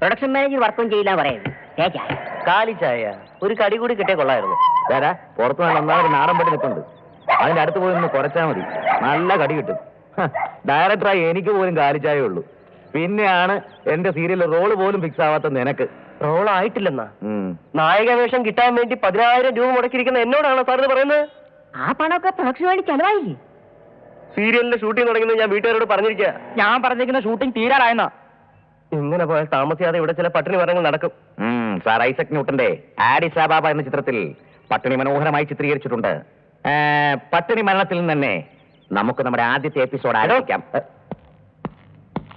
Production manager വർക്കും ചെയ്യില്ല പറയുന്നത്. കാലി ചായ ഒരു കടി കൂടി കിട്ടിയ കൊള്ളായിരുന്നു. പുറത്തു നിന്ന് ഒരു നാടൻ പട്ടി നിൽപ്പുണ്ട്, അതിന്റെ അടുത്ത് പോയി ഒന്ന് കുറച്ചാൽ മതി, നല്ല കടി കിട്ടും. ഡയറക്ടറായി എനിക്ക് പോലും കാലി ചായ ഉള്ളൂ, പിന്നെയാണ് എന്റെ സീരിയലിൽ റോള് പോലും ഫിക്സ് ആവാത്ത നിനക്ക്. റോളായിട്ടില്ലെന്നാ? നായക വേഷം കിട്ടാൻ വേണ്ടി 10,000 രൂപ മുടക്കിയിരിക്കുന്ന എന്നോടാണോ സാറിന് പറയുന്നത്? ആ പണമൊക്കെ പ്രൊഡക്ഷൻ വേണ്ടി ചെലവായില്ലേ? സീരിയലിന്റെ ഷൂട്ടിംഗ് തുടങ്ങുന്നത് ഞാൻ വീട്ടുകാരോട് പറഞ്ഞിരിക്കുക. ഞാൻ പറഞ്ഞിരിക്കുന്ന ഷൂട്ടിംഗ് തീരാറായെന്നാ. ഇങ്ങനെ പോയാൽ താമസിയാതെ ഇവിടെ ചില പട്ടിണി മരങ്ങൾ നടക്കും. സാർ ഐസക് ന്യൂട്ടന്റെ ആഡിസ് അബാബ എന്ന ചിത്രത്തിൽ പട്ടിണി മനോഹരമായി ചിത്രീകരിച്ചിട്ടുണ്ട്. പട്ടിണി മരണത്തിൽ നിന്ന് തന്നെ നമുക്ക് നമ്മുടെ ആദ്യത്തെ എപ്പിസോഡ് ആരംഭിക്കാം.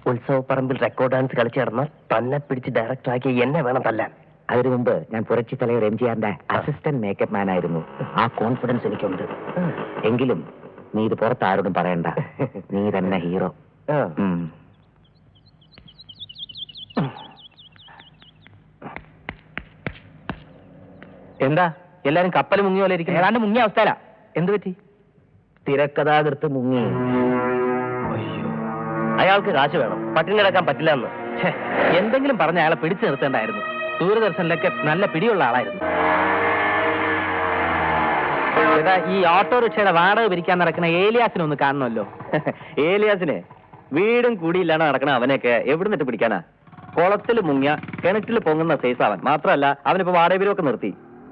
ഉത്സവപ്പറമ്പിൽ റെക്കോർഡ് ഡാൻസ് കളിച്ചു നടന്നാൽ തന്നെ പിടിച്ച് ഡയറക്ടർ ആക്കി എന്നെ വേണം തല്ലാൻ. അതിനു മുമ്പ് ഞാൻ പുരച്ചി തലവർ MGRന്റെ അസിസ്റ്റന്റ് മേക്കപ്പ് മാൻ ആയിരുന്നു. ആ കോൺഫിഡൻസ് എനിക്കുണ്ട്. എങ്കിലും നീ ഇത് പുറത്ത് ആരോടും പറയണ്ട, നീ തന്നെ ഹീറോ. എന്താ എല്ലാരും കപ്പൽ മുങ്ങിയ പോലെ ഇരിക്കുന്നു? ഏതാണ്ട് മുങ്ങിയ അവസ്ഥയില. എന്ത് പറ്റി? തിരക്കഥാകൃത്ത് മുങ്ങി. അയാൾക്ക് കാശ് വേണം, പട്ടിണി കിടക്കാൻ പറ്റില്ല എന്ന്. എന്തെങ്കിലും പറഞ്ഞ അയാളെ പിടിച്ചു നിർത്തേണ്ടായിരുന്നു. ദൂരദർശനിലൊക്കെ നല്ല പിടിയുള്ള ആളായിരുന്നു. ചേട്ടാ, ഈ ഓട്ടോറിക്ഷയുടെ വാടക പിരിക്കാൻ നടക്കുന്ന ഏലിയാസിനെ ഒന്ന് കാണണമല്ലോ. ഏലിയാസിനെ വീടും കൂടിയില്ലാണ് നടക്കണ അവനെയൊക്കെ എവിടുന്നിട്ട് പിടിക്കാനാ? കുളത്തിൽ മുങ്ങിയ കിണറ്റിൽ പൊങ്ങുന്ന സൈസ് അവൻ. മാത്രമല്ല അവനിപ്പോ വാടക പിരിവൊക്കെ നിർത്തി.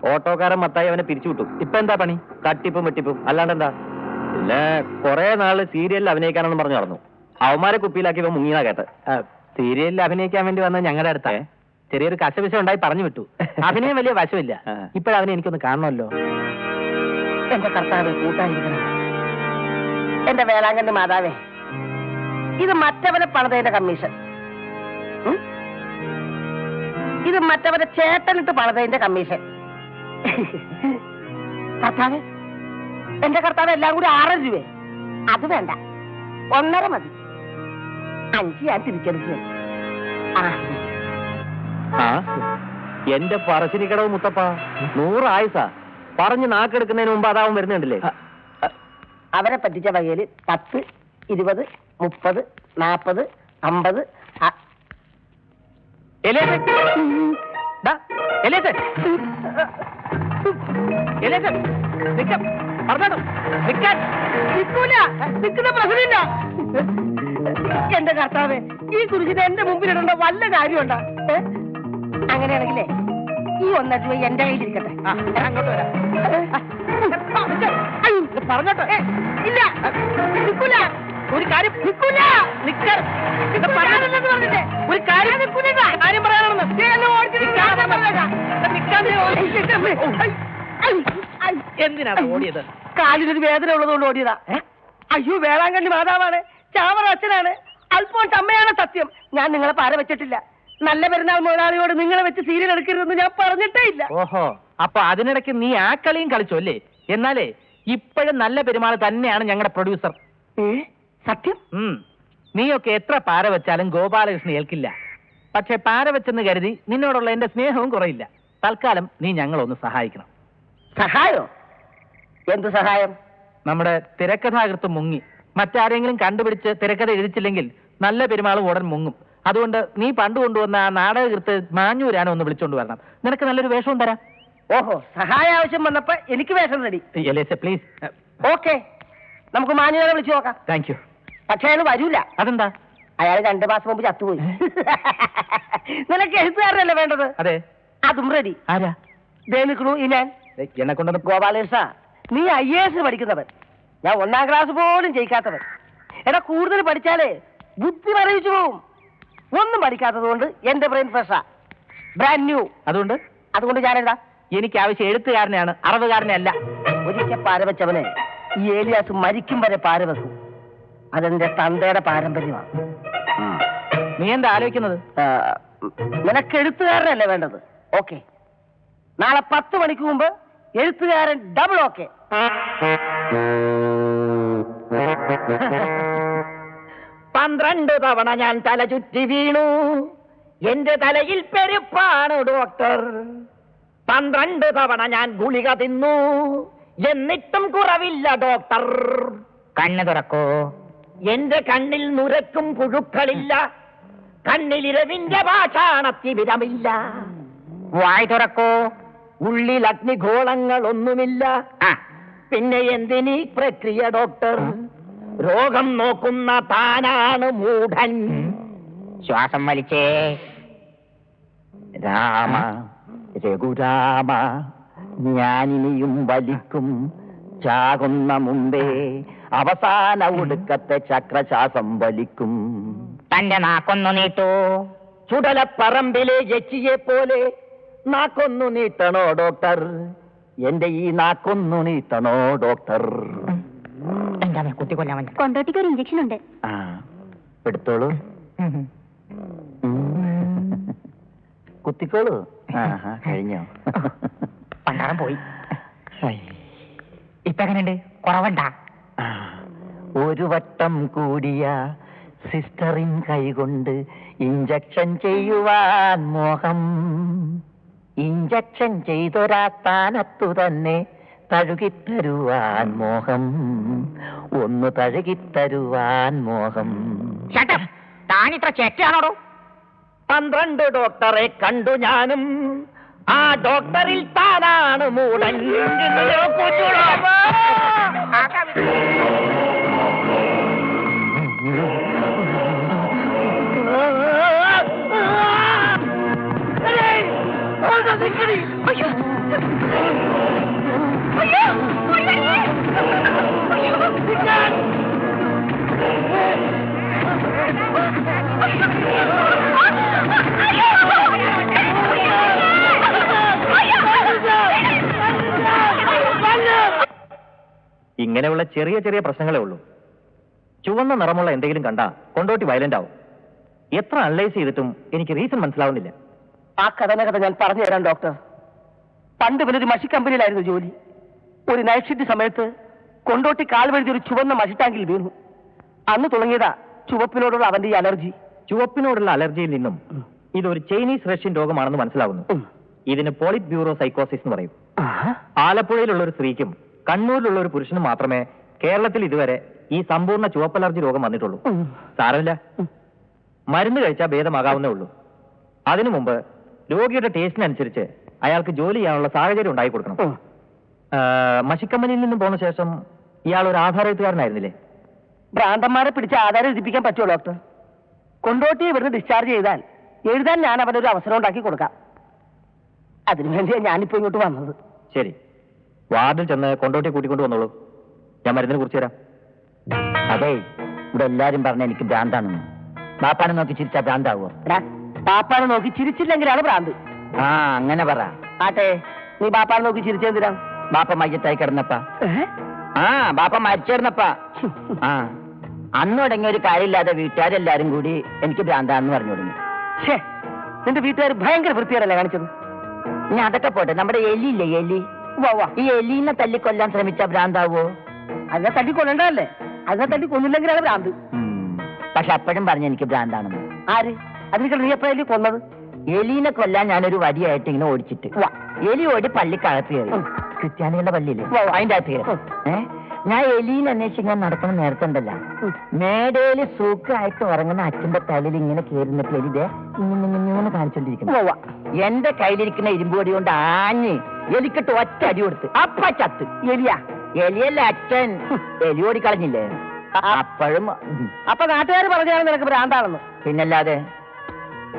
ഓട്ടോക്കാരൻ മത്തായി അവനെ പിരിച്ചുവിട്ടു. ഇപ്പൊ എന്താ പണി? തട്ടിപ്പും വെട്ടിപ്പും, അല്ലാണ്ട് എന്താ. പിന്നെ കുറെ നാള് സീരിയലിൽ അഭിനയിക്കാനെന്ന് പറഞ്ഞു നടന്നു. അവന്മാരെ കുപ്പിയിലാക്കി ഇവ മുങ്ങിയാ കേട്ട്. സീരിയലിൽ അഭിനയിക്കാൻ വേണ്ടി വന്നത് ഞങ്ങളുടെ അടുത്ത ചെറിയൊരു കശവിശം ഉണ്ടായി പറഞ്ഞു വിട്ടു. അഭിനയം വലിയ വശമില്ല. ഇപ്പോഴവനെ എനിക്കൊന്ന് കാണണമല്ലോ. എന്റെ കർത്താവ് കൂട്ടായിരിക്കണം. എന്റെ വേളാങ്കന്റെ മാതാവേ, ഇത് മറ്റവരെ പണിതതിന്റെ കമ്മീഷൻ, ഇത് മറ്റവരെ ചേട്ടനിട്ട് പണിതതിന്റെ കമ്മീഷൻ. കർത്താവ്, എന്റെ കർത്താവ് എല്ലാം കൂടി 6 രൂപ. അത് വേണ്ട, 1.5 മതി. 5 ഞാൻ തിരിച്ചെടുക്കുക. എന്റെ പറശ്ശിനിക്കടവ് മുത്തപ്പ 100 ആയുസാ. പറഞ്ഞ് നാക്കെടുക്കുന്നതിന് മുമ്പ് അതാവും വരുന്നുണ്ടല്ലേ. അവരെ പറ്റിച്ച വകയില് 10, 20, 30, 40, 50. എന്റെ കർത്താവേ, ഈ കുറിച്ചിട്ട് എന്റെ മുമ്പിലിടേണ്ട വല്ല കാര്യമുണ്ടോ? അങ്ങനെയാണെങ്കിലേ ഈ 1 രൂപ എന്റെ കയ്യിലിരിക്കട്ടെ. അങ്ങോട്ട് വരാം. പറഞ്ഞോട്ടെ. ഇല്ല, നിൽക്കൂല. ഒരു കാര്യം നിൽക്കൂല. പറഞ്ഞില്ലേ ഒരു കാര്യം നിൽക്കൂല. കാര്യം പറയാനാണെന്ന് എന്തിനാണ് ഓടിയത്? കാലിനൊരു വേദന ഉള്ളതുകൊണ്ട് ഓടിയതാ. അയ്യോ, വേളാങ്കണ്ണി മാതാവാണ്, ചാവറ അച്ഛനാണ്, അൽഫോൺസ് അമ്മയാണ് സത്യം. ഞാൻ നിങ്ങളെ പാര വെച്ചിട്ടില്ല. നല്ല പെരുന്നാൾ മുതലാളിയോട് നിങ്ങളെ വെച്ച് സീരിയൽ എടുക്കരുതെന്ന് ഞാൻ പറഞ്ഞിട്ടേ ഇല്ല. ഓഹോ, അപ്പൊ അതിനിടയ്ക്ക് നീ ആ കളിയും കളിച്ചോ അല്ലേ? എന്നാലേ ഇപ്പോഴും നല്ല പെരുമാൾ തന്നെയാണ് ഞങ്ങളുടെ പ്രൊഡ്യൂസർ. സത്യം? നീയൊക്കെ എത്ര പാര വെച്ചാലും ഗോപാലകൃഷ്ണൻ ഏൽക്കില്ല. പക്ഷെ പാര വെച്ചെന്ന് കരുതി നിന്നോടുള്ള എന്റെ സ്നേഹവും കുറയില്ല. തൽക്കാലം നീ ഞങ്ങളൊന്ന് സഹായിക്കണം. സഹായോ? എന്ത് സഹായം? നമ്മുടെ തിരക്കഥാകൃത്ത് മുങ്ങി. മറ്റാരെങ്കിലും കണ്ടുപിടിച്ച് തിരക്കഥ എഴുതിച്ചില്ലെങ്കിൽ നല്ല പെരുമാൾ ഉടൻ മുങ്ങും. അതുകൊണ്ട് നീ പണ്ട് കൊണ്ടുവന്ന ആ നാടകകൃത്ത് മാഞ്ഞൂരാനോ ഒന്ന് വിളിച്ചോണ്ട് വരണം. നിനക്ക് നല്ലൊരു വേഷവും തരാം. ഓഹോ, സഹായ ആവശ്യം വന്നപ്പോ എനിക്ക് വേഷം റെഡി. പ്ലീസ്. ഓക്കെ, നമുക്ക് മാഞ്ഞൂരാനെ വിളിച്ചു നോക്കാം. Thank you. പക്ഷെ അയാൾ വരൂല. അതെന്താ? അയാൾ 2 മാസം മുമ്പ് ചത്തുപോയി. നിനക്ക് എഴുത്തുകാരനല്ലേ വേണ്ടത്? അതെ. അതും റെഡി. ആരാ? ദേ നിൽക്കണു ഈ ഞാൻ. എന്നെ കൊണ്ടൊന്ന്. ഗോപാലകൃഷ്ണ, നീ IAS പഠിക്കുന്നവൻ, ഞാൻ 1-ാം ക്ലാസ് പോലും ജയിക്കാത്തവൻ. എടാ, കൂടുതൽ പഠിച്ചാലേ ബുദ്ധി പറയിച്ചു പോവും. ഒന്നും പഠിക്കാത്തത് കൊണ്ട് എന്റെ ബ്രെയിൻ ഫ്രഷാ, ബ്രാൻഡ് ന്യൂ. അതുകൊണ്ട് ഞാനെന്താ, എനിക്ക് ആവശ്യം എഴുത്തുകാരനെയാണ്, അറിവുകാരനെ അല്ല. ഒരിക്കൽ പാരവെച്ചവനെ ഈ ഏലിയാസ് മരിക്കും വരെ പാരവെക്കും. അതെന്റെ തന്തയുടെ പാരമ്പര്യമാണ്. നീ എന്താ ആലോചിക്കുന്നത്? നിനക്ക് എഴുത്തുകാരനല്ലേ വേണ്ടത്? ഓക്കെ, നാളെ 10 മണിക്ക് മുമ്പ് എഴുത്തുകാരൻ ഡബിൾ. ഓക്കെ. 12 തവണ ഞാൻ തല ചുറ്റി വീണു, എന്റെ തലയിൽ പെരുപ്പാണ് ഡോക്ടർ. 12 തവണ ഞാൻ ഗുളിക തിന്നു, എന്നിട്ടും കുറവില്ല ഡോക്ടർ. കണ്ണ് തുറക്കൂ. എന്റെ കണ്ണിൽ നുരക്കും പുഴുക്കളില്ല. കണ്ണിലിരവിന്റെ ഭാഷാണത്തിവിധമില്ല. വായ് തുറക്കോ, ഉള്ളിൽ അഗ്നിഗോളങ്ങളൊന്നുമില്ല. പിന്നെ എന്തിനീ പ്രക്രിയ ഡോക്ടർ? രോഗം നോക്കുന്ന താനാണ് മൂഢൻ. ശ്വാസം വലിച്ചേ. രാമ രഘുരാമ, ഞാനിനിയും വലിക്കും ചാകുന്ന മുമ്പേ അവസാന ഒടുക്കത്തെ ചക്രശ്വാസം വലിക്കും. തന്റെ നാക്കൊന്നു നീട്ടു. ചുടലപ്പറമ്പിലെ യക്ഷിയെ പോലെ നാക്കൊന്നു നീട്ടണോ ഡോക്ടർ? എന്റെ ഈ നാക്കൊന്നു നീട്ടണോ ഡോക്ടർ? എന്താ കുത്തിക്കൊല്ലാൻ? കൊണ്ടോട്ടിക്ക് ഒരു ഇഞ്ചക്ഷൻ ഉണ്ട്. ആ, എടുത്തോളൂ. കുത്തിക്കോളൂ. കഴിഞ്ഞോ? പണ്ടാരം പോയി. ഇപ്പൊ എങ്ങനെയുണ്ട്? കുറവുണ്ട? ഒരു വട്ടം കൂടിയ സിസ്റ്ററിൻ കൈകൊണ്ട് ഇഞ്ചക്ഷൻ ചെയ്യുവാൻ മോഹം. ഇഞ്ചക്ഷൻ ചെയ്തൊരാ സ്ഥാനത്തു തന്നെ തഴുകിത്തരുവാൻ മോഹം. ഒന്ന് തഴുകിത്തരുവാൻ മോഹം. താനിത്ര ചെറ്റാണോടോ? 12 ഡോക്ടറെ കണ്ടു ഞാനും. ആ ഡോക്ടറിൽ താനാണ് മൂടൻ. ഇങ്ങനെയുള്ള ചെറിയ ചെറിയ പ്രശ്നങ്ങളേ ഉള്ളൂ. ചുവന്ന നിറമുള്ള എന്തെങ്കിലും കണ്ടാ കൊണ്ടോട്ടി വയലന്റ് ആവും. എത്ര അനലൈസ് ചെയ്തിട്ടും എനിക്ക് റീസൺ മനസ്സിലാവുന്നില്ല. ആ കഥ ഞാൻ പറഞ്ഞു തരാം ഡോക്ടർ. പണ്ട് ഇവനൊരു മഷി കമ്പനിയിലായിരുന്നു ജോലി. ഒരു നൈറ്റ് ഷിഫ്റ്റ് സമയത്ത് കൊണ്ടോട്ടി കാൽ വഴുതി ഒരു ചുവന്ന മഷിട്ടാങ്കിൽ വീണു. അന്ന് തുടങ്ങിയതാ ചുവപ്പിനോടുള്ള അവന്റെ ഈ അലർജി. ചുവപ്പിനോടുള്ള അലർജിയിൽ നിന്നും ഇതൊരു ചൈനീസ് റഷ്യൻ രോഗമാണെന്ന് മനസ്സിലാവുന്നു. ഇതിന് പോളിറ്റ് ബ്യൂറോ സൈക്കോസിസ് എന്ന് പറയും. ആലപ്പുഴയിലുള്ള ഒരു സ്ത്രീക്കും കണ്ണൂരിലുള്ള ഒരു പുരുഷനും മാത്രമേ കേരളത്തിൽ ഇതുവരെ ഈ സമ്പൂർണ്ണ ചുവപ്പലർജി രോഗം വന്നിട്ടുള്ളൂ. സാരമില്ല, മരുന്ന് കഴിച്ചാൽ ഭേദമാകാവുന്നേ ഉള്ളൂ. അതിനു മുമ്പ് രോഗിയുടെ ടേസ്റ്റിനനുസരിച്ച് അയാൾക്ക് ജോലി ചെയ്യാനുള്ള സാഹചര്യം ഉണ്ടായി കൊടുക്കണം. മഷിക്കമ്പനിയിൽ നിന്നും പോന്ന ശേഷം ഇയാൾ ഒരു ആധാരത്തുകാരനായിരുന്നില്ലേ? ഭ്രാന്തന്മാരെ പിടിച്ച് ആധാരം എഴുതിപ്പിക്കാൻ പറ്റുമോ ഡോക്ടർ? കൊണ്ടോട്ടി ഇവിടുന്ന് ഡിസ്ചാർജ് ചെയ്താൽ എഴുതാൻ ഞാൻ അവനൊരു അവസരം ഉണ്ടാക്കി കൊടുക്കാം. അതിനുവേണ്ടിയാണ് ഞാനിപ്പോ ഇങ്ങോട്ട് വന്നത്. ശരി, വാർഡിൽ ചെന്ന് കൊണ്ടോട്ടി കൂട്ടിക്കൊണ്ട് വന്നോളൂ. ഞാൻ മരുന്നിനെ കുറിച്ച് തരാം. അതെ, ഇവിടെ എല്ലാരും പറഞ്ഞ എനിക്ക് ഭ്രാന്താണെന്ന്. ബാപ്പാനെ നോക്കി ചിരിച്ചാ ഭ്രാന്താവോ? ബാപ്പാനെ നോക്കി ചിരിച്ചില്ലെങ്കിലാണ് ഭ്രാന്ത്. ആ, അങ്ങനെ പറ. ആട്ടെ, നീ ബാപ്പാനെ നോക്കി ചിരിച്ചെന്തിനാ? ബാപ്പ മയ്യത്തായി കിടന്നപ്പാ. ആ, ബാപ്പ മരിച്ചിരുന്നപ്പാ. ആ, അന്ന് തുടങ്ങിയ ഒരു കാര്യമില്ലാതെ വീട്ടുകാരെല്ലാരും കൂടി എനിക്ക് ഭ്രാന്താണെന്ന് പറഞ്ഞു തുടങ്ങി. ഛേ, നിന്റെ വീട്ടുകാർ ഭയങ്കര വൃത്തിയോടല്ലേ കാണിച്ചത്? ഇനി അതൊക്കെ പോട്ടെ, നമ്മുടെ എലിയില്ലേ, എലി. ഈ എലീനെ തല്ലിക്കൊല്ലാൻ ശ്രമിച്ച ഭ്രാന്താവോ? അതിനെ തല്ലിക്കൊല്ലണ്ടല്ലേ? അതിനെ തല്ലി കൊന്നില്ലെങ്കിലാണ് ഭ്രാന്ത്. പക്ഷെ അപ്പോഴും പറഞ്ഞു എനിക്ക് ഭ്രാന്താണെന്ന്. ആര്? അതിന് നീ എപ്പോഴല്ലേ കൊന്നത്? എലീനെ കൊല്ലാൻ ഞാനൊരു വടിയായിട്ട് ഇങ്ങനെ ഓടിച്ചിട്ട് എലി ഓടി പള്ളിക്കകത്ത് കയറി. ക്രിസ്ത്യാനികളുടെ പള്ളിയില്ലേ, അതിന്റെ അകത്ത് കയറി. ഞാൻ എലീനെ അന്വേഷിച്ച് ഇങ്ങനെ നടക്കുന്ന നേരത്തുണ്ടല്ല, മേടയില് സുഖമായിട്ട് ഉറങ്ങുന്ന അച്ഛന്റെ തലയിൽ ഇങ്ങനെ കയറുന്നിട്ട് എലിതെ ഇങ്ങനെ കാണിച്ചോണ്ടിരിക്കുന്നു. എന്റെ കയ്യിലിരിക്കുന്ന ഇരുമ്പുപൊടി കൊണ്ട് ആഞ്ഞ് എലിക്കിട്ട് ഒറ്റ അടി കൊടുത്ത് അപ്പ ചത്ത്. എലിയല്ല അച്ഛൻ. എലി ഓടിക്കളഞ്ഞില്ലേ? അപ്പോഴും അപ്പൊ നാട്ടുകാർ പറഞ്ഞാണ് നിനക്ക് ഭ്രാന്താണെന്ന്. പിന്നല്ലാതെ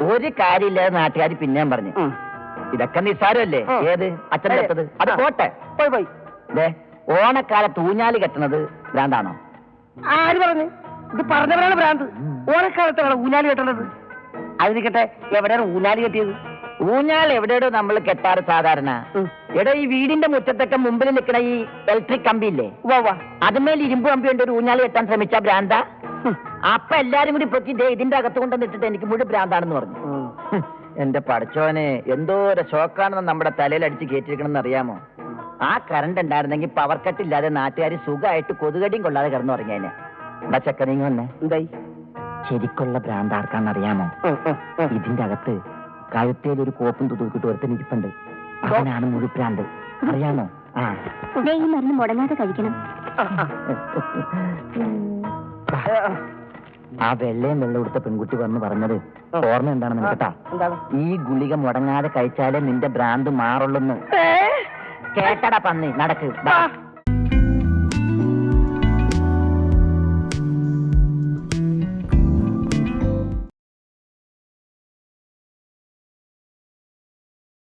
ഒരു കാര്യമില്ലാതെ നാട്ടുകാർ പിന്നെയും പറഞ്ഞു. ഇതൊക്കെ നിസ്സാരമല്ലേ? ഏത് അച്ഛൻ ചത്തത് അത് പോട്ടെ, പോയി പോയി. ഓണക്കാലത്ത് ഊഞ്ഞാല് കെട്ടണത് ഭ്രാന്താണോ? ആര് പറഞ്ഞു? ഇത് പറഞ്ഞവരാണ് ഭ്രാന്ത്. ഓണക്കാലത്താണ് ഊഞ്ഞാല് കെട്ടണത്. അതിരിക്കട്ടെ, എവിടെയാണ് ഊഞ്ഞാല് കെട്ടിയത്? ഊഞ്ഞാൽ എവിടെയോ നമ്മൾ കെട്ടാറ് സാധാരണ. എടോ, ഈ വീടിന്റെ മുറ്റത്തൊക്കെ മുമ്പിൽ നിൽക്കണ ഈ ഇലക്ട്രിക് കമ്പിയില്ലേ, അതുമേൽ ഇരുമ്പ് കമ്പി കൊണ്ട് ഒരു ഊഞ്ഞാൽ കെട്ടാൻ ശ്രമിച്ച ഭ്രാന്ത. അപ്പൊ എല്ലാരും കൂടി പൊക്കി ഇതിന്റെ അകത്ത് കൊണ്ടുവന്നിട്ടിട്ട് എനിക്ക് മുഴുവൻ ഭ്രാന്താണെന്ന് പറഞ്ഞു. എന്റെ പടച്ചോനെ, എന്തോരം ഷോക്കാണെന്ന് നമ്മുടെ തലയിൽ അടിച്ച് കയറ്റിരിക്കണമെന്ന് അറിയാമോ? ആ കറണ്ട് ഉണ്ടായിരുന്നെങ്കിൽ പവർ കട്ട് ഇല്ലാതെ നാട്ടുകാർ സുഖമായിട്ട് കൊതുകടിയും കൊള്ളാതെ കിടന്നു പറഞ്ഞേനെ. എന്താ ചക്കനീങ്ങ വന്നേ? എന്തായി? ശരിക്കുള്ള ഭ്രാന്ത് ആർക്കാണെന്നറിയാമോ? ഇതിന്റെ അകത്ത് കഴുത്തേൽ ഒരു കോപ്പും തുതുക്കിട്ട് ഒരുത്തൻ ഇരിപ്പുണ്ട്. അവനാണ് മുഴുപ്രാന്ത്, അറിയാമോ? ഈ മരുന്ന് മുടങ്ങാതെ കഴിക്കണം. ആ വെള്ളയും വെള്ളം കൊടുത്ത പെൺകുട്ടി വന്ന് പറഞ്ഞത് ഓർമ്മ എന്താണെന്ന് കേട്ടാ, എന്താണ്? ഈ ഗുളിക മുടങ്ങാതെ കഴിച്ചാലേ നിന്റെ ഭ്രാന്ത് മാറുള്ളൂന്ന്. കേട്ടടാ പന്നി, നടക്ക്. ആ.